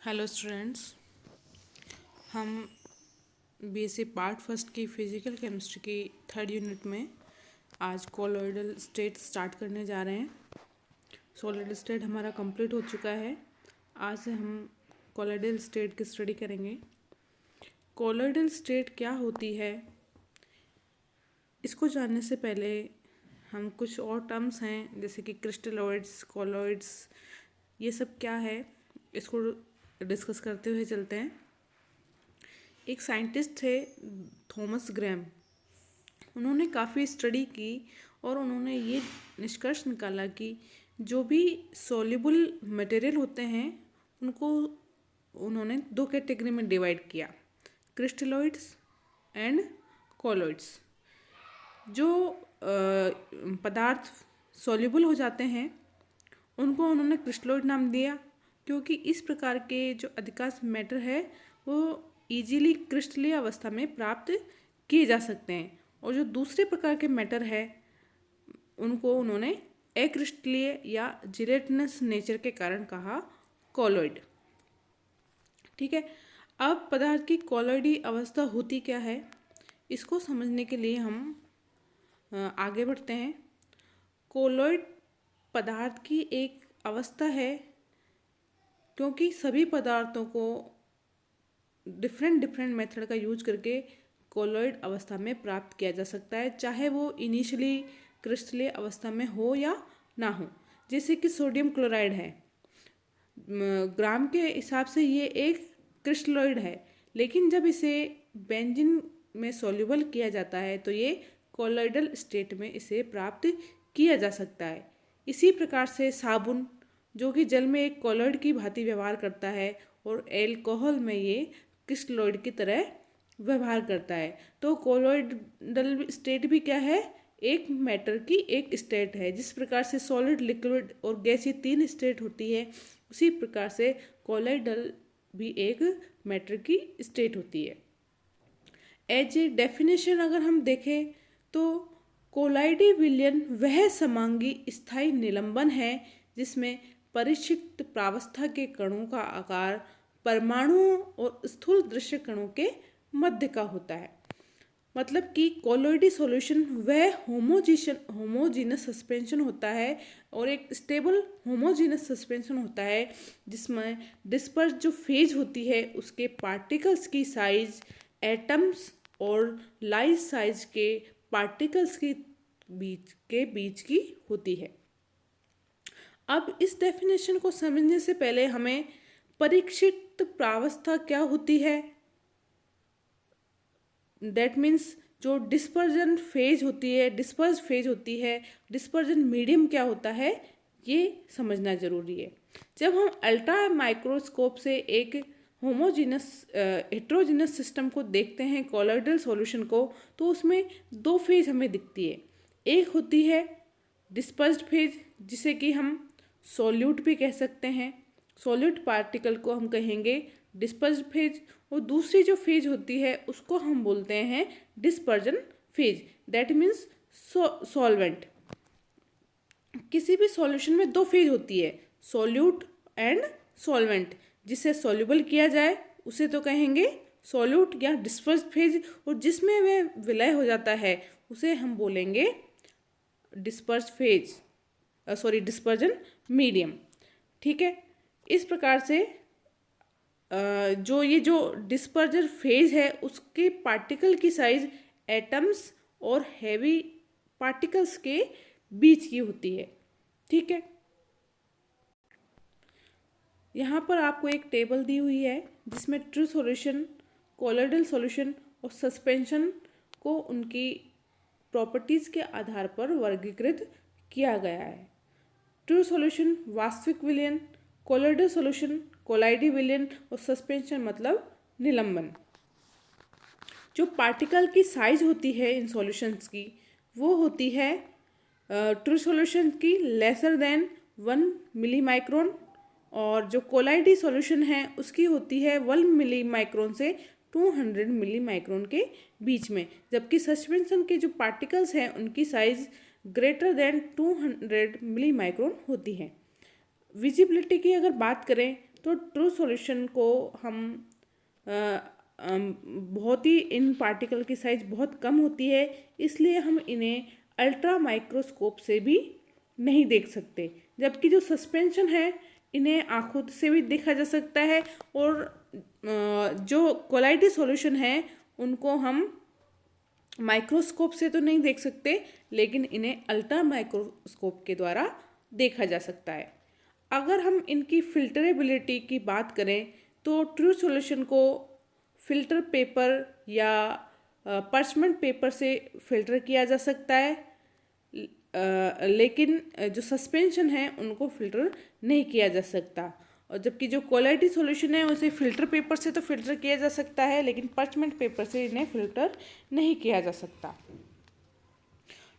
Hello students. हम BSc part first की physical chemistry की थर्ड यूनिट में आज कोलॉइडल स्टेट स्टार्ट करने जा रहे हैं। सॉलिड स्टेट हमारा कंप्लीट हो चुका है। आज से हम कोलॉइडल स्टेट की स्टडी करेंगे। कोलॉइडल स्टेट क्या होती है, इसको जानने से पहले हम कुछ और टर्म्स हैं जैसे कि क्रिस्टलॉइड्स, कोलॉइड्स, ये सब क्या है इसको डिस्कस करते हुए चलते हैं। एक साइंटिस्ट थे थॉमस ग्रैम। उन्होंने काफ़ी स्टडी की और उन्होंने ये निष्कर्ष निकाला कि जो भी सॉल्युबल मटेरियल होते हैं उनको उन्होंने दो कैटेगरी में डिवाइड किया, क्रिस्टलॉइड्स एंड कॉलॉइड्स। जो पदार्थ सॉल्युबल हो जाते हैं उनको उन्होंने क्रिस्टलॉइड नाम दिया, क्योंकि इस प्रकार के जो अधिकांश मैटर है वो इजीली क्रिस्टलीय अवस्था में प्राप्त किए जा सकते हैं, और जो दूसरे प्रकार के मैटर है उनको उन्होंने अक्रिस्टलीय या जिलेटिनस नेचर के कारण कहा कॉलॉइड। ठीक है, अब पदार्थ की कॉलॉइडी अवस्था होती क्या है, इसको समझने के लिए हम आगे बढ़ते हैं। कॉलॉइड पदार्थ की एक अवस्था है, क्योंकि सभी पदार्थों को डिफरेंट मेथड का यूज करके कोलॉइड अवस्था में प्राप्त किया जा सकता है, चाहे वो इनिशियली क्रिस्टलीय अवस्था में हो या ना हो। जैसे कि सोडियम क्लोराइड है, ग्राम के हिसाब से ये एक क्रिस्टलॉइड है, लेकिन जब इसे बेंजीन में सॉल्युबल किया जाता है तो ये कोलॉइडल स्टेट में इसे प्राप्त किया जा सकता है। इसी प्रकार से साबुन, जो कि जल में एक कॉलॉइड की भांति व्यवहार करता है, और एल्कोहल में ये क्रिस्टलॉइड की तरह व्यवहार करता है। तो कोलॉइडल स्टेट भी क्या है, एक मैटर की एक स्टेट है। जिस प्रकार से सॉलिड, लिक्विड और गैस ये तीन स्टेट होती है, उसी प्रकार से कोलॉइडल भी एक मैटर की स्टेट होती है। एज ए डेफिनेशन अगर हम देखें तो कोलाइडी विलयन वह समांगी स्थायी निलंबन है जिसमें परिक्षिप्त प्रावस्था के कणों का आकार परमाणुओं और स्थूल दृश्य कणों के मध्य का होता है। मतलब कि कोलॉइडी सॉल्यूशन वह होमोजीनस सस्पेंशन होता है और एक स्टेबल होमोजीनस सस्पेंशन होता है जिसमें डिस्पर्स जो फेज होती है उसके पार्टिकल्स की साइज एटम्स और लाइट साइज के पार्टिकल्स के बीच की होती है। अब इस डेफिनेशन को समझने से पहले हमें परीक्षित प्रावस्था क्या होती है, दैट मीन्स जो डिस्पर्जन फेज होती है, डिस्पर्स फेज होती है, डिस्पर्जन मीडियम क्या होता है, ये समझना जरूरी है। जब हम अल्ट्रा माइक्रोस्कोप से एक होमोजीनस हेट्रोजीनस सिस्टम को देखते हैं, कोलॉइडल सॉल्यूशन को, तो उसमें दो फेज हमें दिखती है। एक होती है डिस्पर्स्ड फेज, जिसे कि हम सॉल्यूट भी कह सकते हैं, सॉल्यूट पार्टिकल को हम कहेंगे डिस्पर्स्ड फेज, और दूसरी जो फेज होती है उसको हम बोलते हैं dispersion phase, that means solvent. किसी भी सॉल्यूशन में दो फेज होती है, सॉल्यूट एंड सॉल्वेंट। जिसे सॉल्युबल किया जाए उसे तो कहेंगे सॉल्यूट या डिस्पर्स्ड फेज, और जिसमें वह विलय हो जाता है उसे हम बोलेंगे डिस्पर्स्ड फेज, डिस्पर्जन मीडियम। ठीक है, इस प्रकार से जो डिस्पर्जन फेज है उसके पार्टिकल की साइज एटम्स और हैवी पार्टिकल्स के बीच की होती है। ठीक है, यहाँ पर आपको एक टेबल दी हुई है जिसमें ट्रू सॉल्यूशन, कोलॉइडल सॉल्यूशन और सस्पेंशन को उनकी प्रॉपर्टीज़ के आधार पर वर्गीकृत किया गया है। ट्रू सॉल्यूशन वास्तविक विलयन, कोलॉइडल सॉल्यूशन कोलाइडी विलयन और सस्पेंशन मतलब निलंबन। जो पार्टिकल की साइज होती है इन सॉल्यूशंस की वो होती है ट्रू सॉल्यूशन की लेसर देन 1 मिली माइक्रोन, और जो कोलाइडी सॉल्यूशन है उसकी होती है 1 मिली माइक्रोन से 200 मिली माइक्रोन के बीच में, जबकि सस्पेंशन के जो पार्टिकल्स हैं उनकी size greater than 200 milli micron होती है। विजिबिलिटी की अगर बात करें तो ट्रू सॉल्यूशन को हम बहुत ही, इन पार्टिकल की साइज बहुत कम होती है, इसलिए हम इन्हें अल्ट्रा माइक्रोस्कोप से भी नहीं देख सकते। जबकि जो सस्पेंशन है इन्हें आंखों से भी देखा जा सकता है, और जो कोलाइडी सॉल्यूशन है उनको हम माइक्रोस्कोप से तो नहीं देख सकते, लेकिन इन्हें अल्ट्रा माइक्रोस्कोप के द्वारा देखा जा सकता है। अगर हम इनकी फिल्टरेबिलिटी की बात करें तो ट्रू सॉल्यूशन को फिल्टर पेपर या पर्चमेंट पेपर से फिल्टर किया जा सकता है, लेकिन जो सस्पेंशन है उनको फिल्टर नहीं किया जा सकता। और जबकि जो कोलाइडी सॉल्यूशन है उसे फिल्टर पेपर से तो फिल्टर किया जा सकता है, लेकिन पर्चमेंट पेपर से इन्हें फिल्टर नहीं किया जा सकता।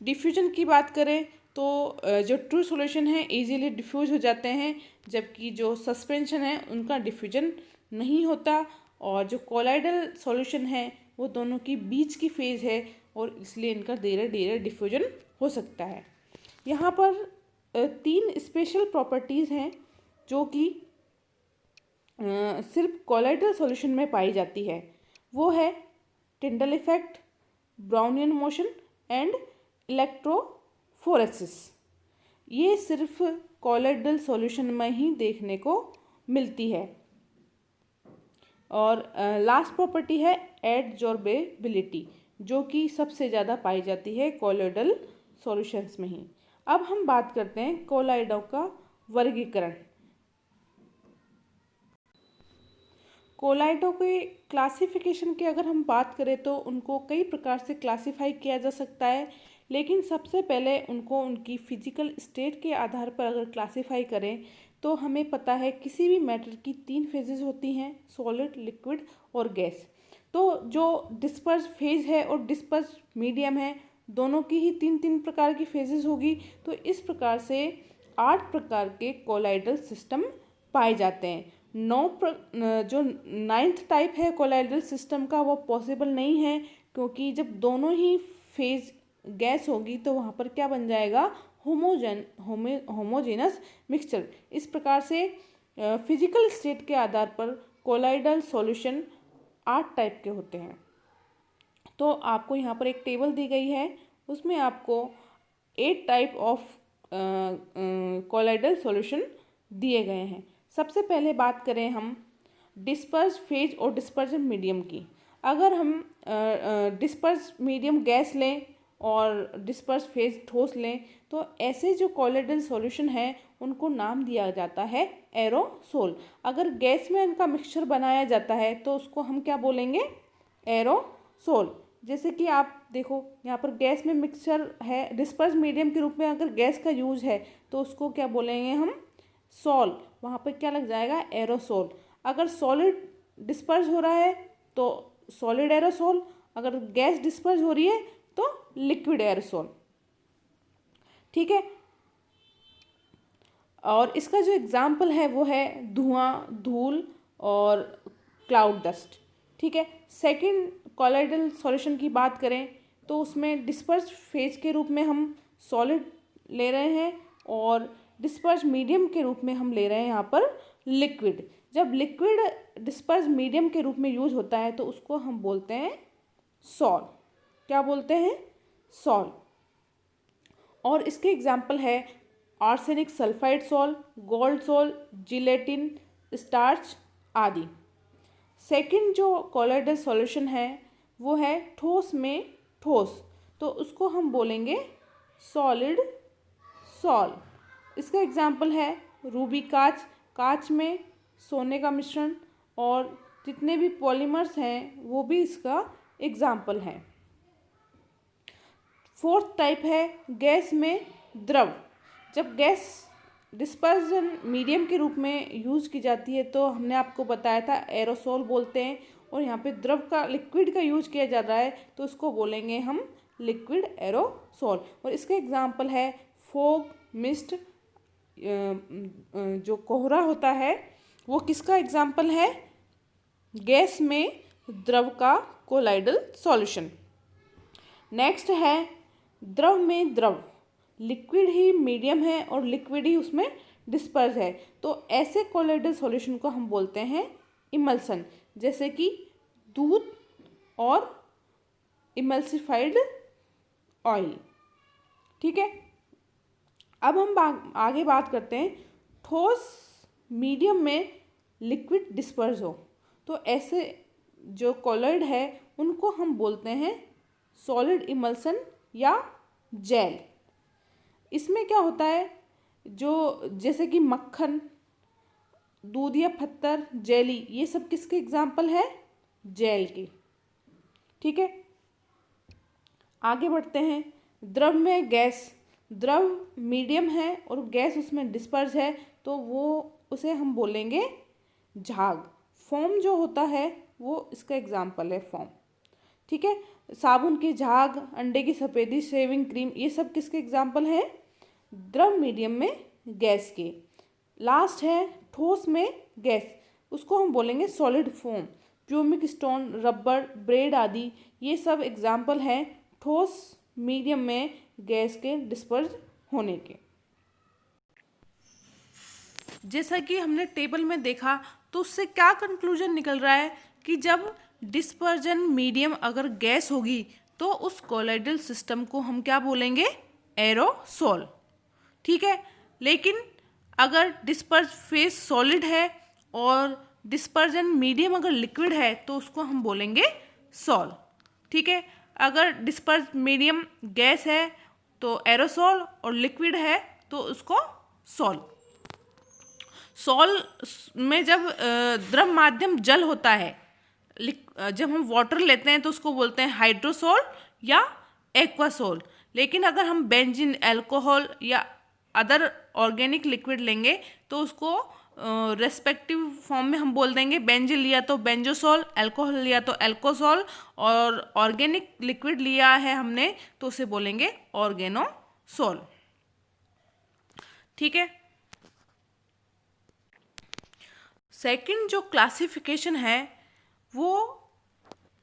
डिफ्यूजन की बात करें तो जो ट्रू सॉल्यूशन है इजीली डिफ्यूज हो जाते हैं, जबकि जो सस्पेंशन है उनका डिफ्यूजन नहीं होता। और जो कोलाइडल सॉल्यूशन है वो दोनों की बीच की फेज है, और इसलिए इनका धीरे धीरे डिफ्यूजन हो सकता है। यहाँ पर 3 स्पेशल प्रॉपर्टीज़ हैं जो कि सिर्फ कोलाइडल सॉल्यूशन में पाई जाती है। वो है Tyndall effect, Brownian motion and electrophoresis. ये सिर्फ कोलाइडल सॉल्यूशन में ही देखने को मिलती है। और लास्ट प्रॉपर्टी है एडजॉर्बेबिलिटी, जो कि सबसे ज़्यादा पाई जाती है कोलाइडल सॉल्यूशंस में ही। अब हम बात करते हैं कोलाइडों का वर्गीकरण। कोलाइडों के क्लासिफिकेशन की अगर हम बात करें तो उनको कई प्रकार से क्लासिफाई किया जा सकता है, लेकिन सबसे पहले उनको उनकी फिजिकल स्टेट के आधार पर अगर क्लासिफाई करें तो हमें पता है किसी भी मैटर की 3 फेजेस होती हैं, सॉलिड, लिक्विड और गैस। तो जो डिस्पर्स फेज है और डिस्पर्स मीडियम है, दोनों की ही 3-3 प्रकार की फेजेस होगी। तो इस प्रकार से 8 प्रकार के कोलाइडल सिस्टम पाए जाते हैं। जो 9th टाइप है कोलाइडल सिस्टम का वो पॉसिबल नहीं है, क्योंकि जब दोनों ही फेज गैस होगी तो वहाँ पर क्या बन जाएगा, होमोजेनस मिक्सचर। इस प्रकार से फिजिकल स्टेट के आधार पर कोलाइडल सॉल्यूशन 8 टाइप के होते हैं। तो आपको यहाँ पर एक टेबल दी गई है, उसमें आपको 8 टाइप ऑफ कोलाइडल सॉल्यूशन दिए गए हैं। सबसे पहले बात करें हम डिस्पर्स फेज और डिस्पर्जन मीडियम की। अगर हम डिस्पर्स मीडियम गैस लें और डिस्पर्स फेज ठोस लें तो ऐसे जो कोलाइडल सॉल्यूशन है उनको नाम दिया जाता है एरोसोल। अगर गैस में इनका मिक्सचर बनाया जाता है तो उसको हम क्या बोलेंगे, एरोसोल। जैसे कि आप देखो यहाँ पर गैस में मिक्सचर है, डिस्पर्स मीडियम के रूप में अगर गैस का यूज है तो उसको क्या बोलेंगे हम, सॉल। वहाँ पर क्या लग जाएगा, एरोसोल। अगर सॉलिड डिस्पर्स हो रहा है तो सॉलिड एरोसोल, अगर गैस डिस्पर्स हो रही है तो लिक्विड एरोसोल। ठीक है। और इसका जो एग्जाम्पल है वो है धुआं, धूल और क्लाउड डस्ट। ठीक है। सेकंड कोलाइडल सॉल्यूशन की बात करें तो उसमें डिस्पर्स फेज के रूप में हम सॉलिड ले रहे हैं और डिस्पर्स मीडियम के रूप में हम ले रहे हैं यहाँ पर लिक्विड। जब लिक्विड डिस्पर्स मीडियम के रूप में यूज होता है तो उसको हम बोलते हैं सॉल। क्या बोलते हैं, सॉल। और इसके एग्जाम्पल है arsenic sulphide sol, gold sol, gelatin, starch आदि। सेकंड जो कोलाइडल सॉल्यूशन है वो है ठोस में ठोस, तो उसको हम बोलेंगे सॉलिड सॉल। इसका एग्जाम्पल है रूबी कांच, कांच में सोने का मिश्रण और जितने भी पॉलीमर्स हैं वो भी इसका एग्जाम्पल है। फोर्थ टाइप है गैस में द्रव। जब गैस डिस्पर्जन मीडियम के रूप में यूज की जाती है तो हमने आपको बताया था एरोसोल बोलते हैं, और यहाँ पे द्रव का, लिक्विड का यूज किया जा रहा है तो उसको बोलेंगे हम लिक्विड एरोसोल। और इसका एग्जाम्पल है फोग, मिस्ट, जो कोहरा होता है वो किसका एग्जाम्पल है, गैस में द्रव का कोलाइडल सॉल्यूशन। नेक्स्ट है द्रव में द्रव। लिक्विड ही मीडियम है और लिक्विड ही उसमें डिस्पर्स है, तो ऐसे कोलोइडल सॉल्यूशन को हम बोलते हैं इमल्सन, जैसे कि दूध और इमल्सिफाइड ऑयल। ठीक है, अब हम आगे बात करते हैं ठोस मीडियम में लिक्विड डिस्पर्स हो, तो ऐसे जो कोलोइड है उनको हम बोलते हैं सॉलिड इमल्सन या जेल। इसमें क्या होता है, जो जैसे कि मक्खन, दूध या पत्थर, जेली, ये सब किसके एग्जाम्पल है, जेल के। ठीक है, आगे बढ़ते हैं। द्रव में गैस, द्रव मीडियम है और गैस उसमें डिस्पर्स है, तो वो उसे हम बोलेंगे झाग। फोम जो होता है वो इसका एग्जाम्पल है, फोम। ठीक है, साबुन की झाग, अंडे की सफ़ेदी, शेविंग क्रीम, ये सब किसके एग्जाम्पल है, द्रव मीडियम में गैस के। लास्ट है ठोस में गैस, उसको हम बोलेंगे solid foam. Pumice stone, rubber, bread आदि ये सब एग्जाम्पल हैं ठोस मीडियम में गैस के डिस्पर्स होने के। जैसा कि हमने टेबल में देखा, तो उससे क्या कंक्लूजन निकल रहा है कि जब डिस्पर्जन मीडियम अगर गैस होगी तो उस कोलाइडल सिस्टम को हम क्या बोलेंगे, एरोसोल। ठीक है, लेकिन अगर डिस्पर्ज फेज सॉलिड है और डिस्पर्जन मीडियम अगर लिक्विड है तो उसको हम बोलेंगे सॉल। ठीक है, अगर डिस्पर्ज मीडियम गैस है तो एरोसोल और लिक्विड है तो उसको सॉल। सॉल में जब द्रव माध्यम जल होता है, जब हम वाटर लेते हैं तो उसको बोलते हैं हाइड्रोसोल या एक्वासोल। लेकिन अगर हम बेंजीन, अल्कोहल या अदर ऑर्गेनिक लिक्विड लेंगे तो उसको रेस्पेक्टिव फॉर्म में हम बोल देंगे बेंजिल लिया तो बेंजोसोल, अल्कोहल लिया तो अल्कोसोल, और ऑर्गेनिक लिक्विड लिया है हमने तो उसे बोलेंगे ऑर्गेनोसोल। ठीक है, सेकंड जो क्लासिफिकेशन है वो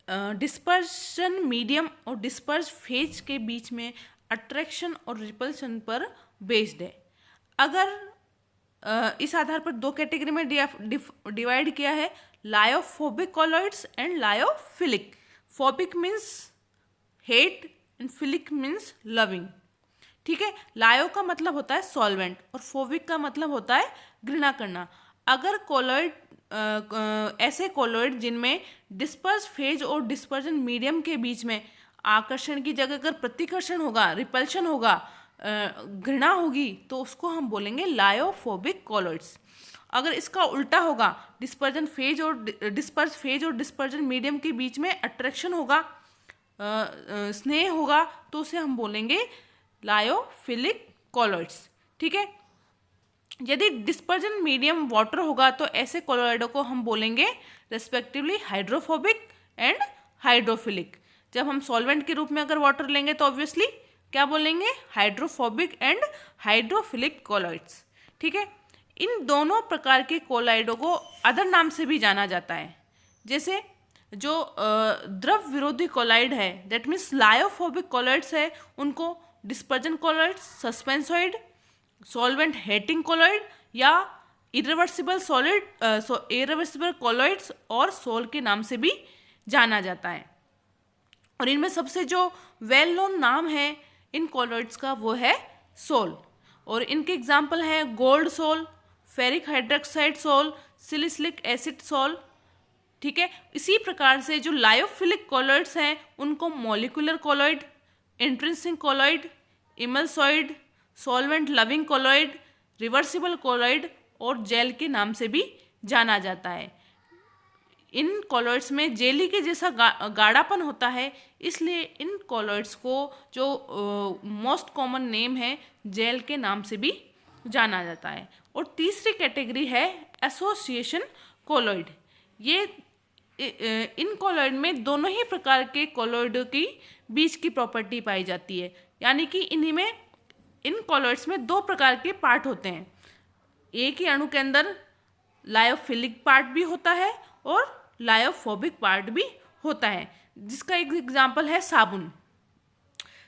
डिस्पर्शन मीडियम और डिस्पर्स फेज के बीच में अट्रैक्शन और रिपल्शन पर बेस्ड है। अगर इस आधार पर दो कैटेगरी में डिवाइड किया है, lyophobic colloids and lyophilic. Phobic means hate and philic means loving. ठीक है, लायो का मतलब होता है सॉल्वेंट और फोबिक का मतलब होता है घृणा करना। अगर कोलॉइड ऐसे कोलॉइड जिनमें डिस्पर्स फेज और डिस्पर्जन मीडियम के बीच में आकर्षण की जगह अगर प्रतिकर्षण होगा, रिपल्शन होगा, घृणा होगी, तो उसको हम बोलेंगे लायोफोबिक कोलॉइड्स। अगर इसका उल्टा होगा, डिस्पर्स फेज और डिस्पर्जन मीडियम के बीच में अट्रैक्शन होगा, स्नेह होगा, तो उसे हम बोलेंगे लायोफिलिक कोलॉइड्स। ठीक है, यदि डिस्पर्जन मीडियम वाटर होगा तो ऐसे कोलॉइडों को हम बोलेंगे रेस्पेक्टिवली हाइड्रोफोबिक एंड हाइड्रोफिलिक। जब हम सॉल्वेंट के रूप में अगर वाटर लेंगे तो ऑब्वियसली क्या बोलेंगे, हाइड्रोफोबिक एंड हाइड्रोफिलिक कोलॉइड्स। ठीक है, इन दोनों प्रकार के कोलॉइडों को अदर नाम से भी जाना जाता है, जैसे जो द्रव विरोधी कोलॉइड है, दैट मीन्स लायोफोबिक कोलॉइड्स है, उनको dispersion colloids, suspensoid, solvent hating colloid या इरिवर्सिबल कोलॉइड्स और सोल के नाम से भी जाना जाता है। और इनमें सबसे जो वेल नोन नाम है इन कोलॉइड्स का वो है सोल, और इनके एग्जाम्पल हैं gold sol, ferric hydroxide sol, silicic acid sol. ठीक है, इसी प्रकार से जो लायोफिलिक कोलॉइड्स हैं उनको molecular colloid, intrinsic colloid, emulsoid, solvent loving colloid, reversible colloid और जेल के नाम से भी जाना जाता है। इन कोलॉइड्स में जेली के जैसा गाढ़ापन होता है, इसलिए इन कोलॉइड्स को जो मोस्ट कॉमन नेम है जेल के नाम से भी जाना जाता है। और तीसरी कैटेगरी है एसोसिएशन कोलॉइड। ये इन कोलॉइड में दोनों ही प्रकार के कोलॉइड की बीच की प्रॉपर्टी पाई जाती है, यानी कि इन कोलॉइड्स में दो प्रकार के पार्ट होते हैं। एक ही अणु के अंदर लायोफिलिक पार्ट भी होता है और लायोफोबिक पार्ट भी होता है, जिसका एक एग्जाम्पल है साबुन।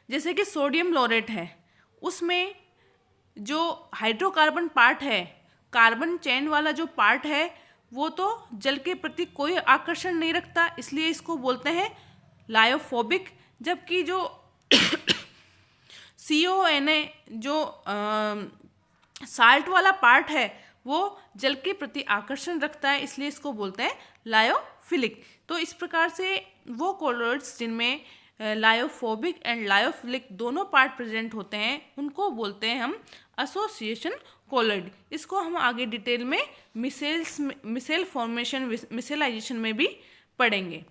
जैसे कि सोडियम लोरेट है, उसमें जो हाइड्रोकार्बन पार्ट है, कार्बन चेन वाला जो पार्ट है, वो तो जल के प्रति कोई आकर्षण नहीं रखता, इसलिए इसको बोलते हैं लायोफोबिक। जबकि जो CONA जो साल्ट वाला पार्ट है वो जल के प्रति आकर्षण रखता है, इसलिए इसको बोलते हैं लायोफिलिक। तो इस प्रकार से वो कोलोइड्स जिनमें लायोफोबिक एंड लायोफिलिक दोनों पार्ट प्रेजेंट होते हैं उनको बोलते हैं हम एसोसिएशन कोलोइड। इसको हम आगे डिटेल में मिसेल फॉर्मेशन, मिसेलाइजेशन में भी पढ़ेंगे।